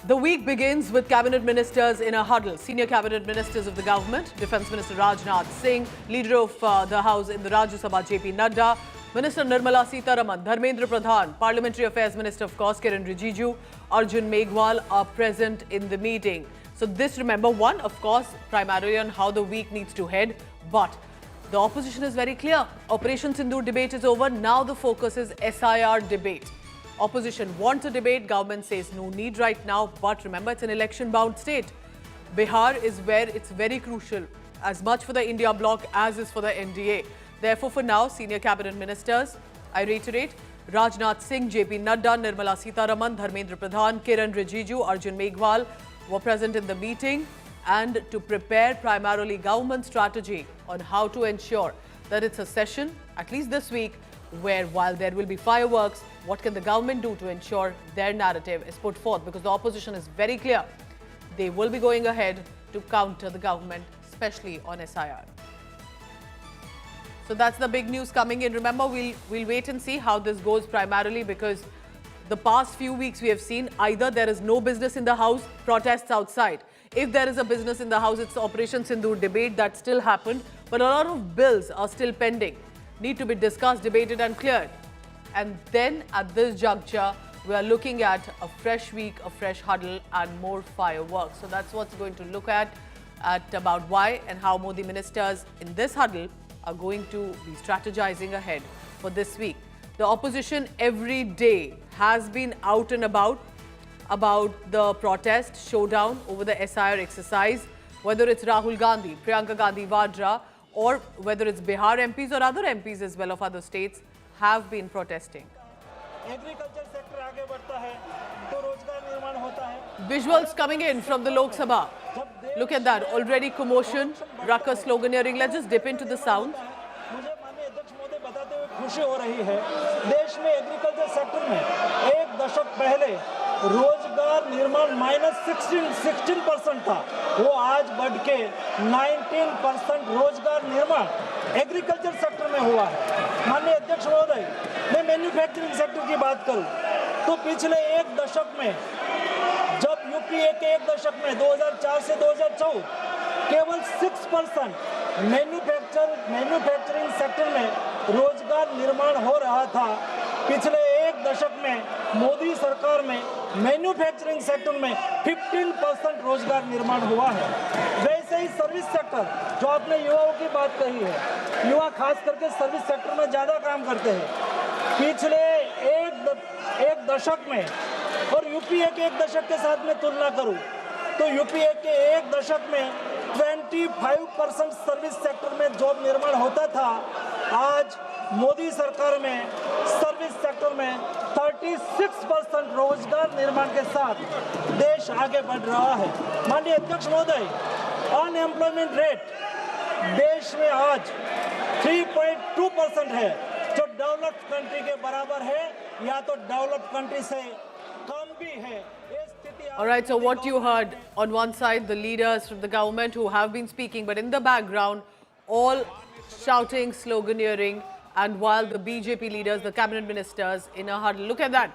The week begins with cabinet ministers in a huddle. Senior cabinet ministers of the government, Defence Minister Rajnath Singh, Leader of the House in the Rajya Sabha JP Nadda, Minister Nirmala Sitharaman, Dharmendra Pradhan, Parliamentary Affairs Minister of course Kiren Rijiju, Arjun Meghwal are present in the meeting. So this, remember, one of course primarily on how the week needs to head, but the opposition is very clear. Operation Sindoor debate is over. Now the focus is SIR debate. Opposition wants a debate. Government says no need right now. But remember, it's an election-bound state. Bihar is where it's very crucial, as much for the India bloc as is for the NDA. Therefore, for now, senior cabinet ministers, I reiterate, Rajnath Singh, JP Nadda, Nirmala Sitharaman, Dharmendra Pradhan, Kiren Rijiju, Arjun Meghwal were present in the meeting, and to prepare primarily government strategy on how to ensure that it's a session, at least this week, where while there will be fireworks, what can the government do to ensure their narrative is put forth? Because the opposition is very clear. They will be going ahead to counter the government, especially on SIR. So that's the big news coming in. Remember, we'll wait and see how this goes primarily, because the past few weeks we have seen either there is no business in the House, protests outside. If there is a business in the House, it's Operation Sindoor debate that still happened. But a lot of bills are still pending, need to be discussed, debated and cleared. And then at this juncture, we are looking at a fresh week, a fresh huddle and more fireworks. So that's what's going to look at about why and how Modi ministers in this huddle are going to be strategizing ahead for this week. The opposition every day has been out and about the protest showdown over the SIR exercise, whether it's Rahul Gandhi, Priyanka Gandhi Vadra, or whether it's Bihar MPs or other MPs as well of other states have been protesting. Visuals coming in from the Lok Sabha. Look at that, already commotion, ruckus, sloganeering. Let's just dip into the sound. खुशी हो रही है। देश में agriculture sector में एक दशक पहले रोजगार निर्माण -16% था, वो आज बढ़ के 19% रोजगार निर्माण एग्रीकल्चर सेक्टर में हुआ है। माननीय अध्यक्ष महोदय, मैं मैन्युफैक्चरिंग सेक्टर की बात करूं तो पिछले एक दशक में, जब यूपीए के एक दशक में 2004 से 2014 केवल 6% मैन्युफैक्चरिंग सेक्टर में रोजगार निर्माण हो रहा था, पिछले एक दशक में मोदी सरकार में मैन्युफैक्चरिंग सेक्टर में 15% रोजगार निर्माण हुआ है। वैसे ही सर्विस सेक्टर, जो आपने युवाओं की बात कही है, युवा खास करके सर्विस सेक्टर में ज़्यादा काम करते हैं। पिछले एक दशक में, और यूपीए के एक दशक के साथ में तुलना करूं तो यूपीए के एक दशक में 25% सर्विस सेक्टर में जॉब निर्माण होता था, आज मोदी सरकार में सर्विस सेक्टर में 36% रोजगार निर्माण के साथ देश आगे बढ़ रहा है। माननीय अध्यक्ष महोदय, अनएम्प्लॉयमेंट रेट देश में आज 3.2% है, जो डेवलप्ड कंट्री के बराबर है या तो डेवलप्ड कंट्री से कम भी है। All right, so what you heard, on one side the leaders from the government who have been speaking, but in the background all shouting, sloganeering, and while the BJP leaders, the cabinet ministers in a huddle. Look at that.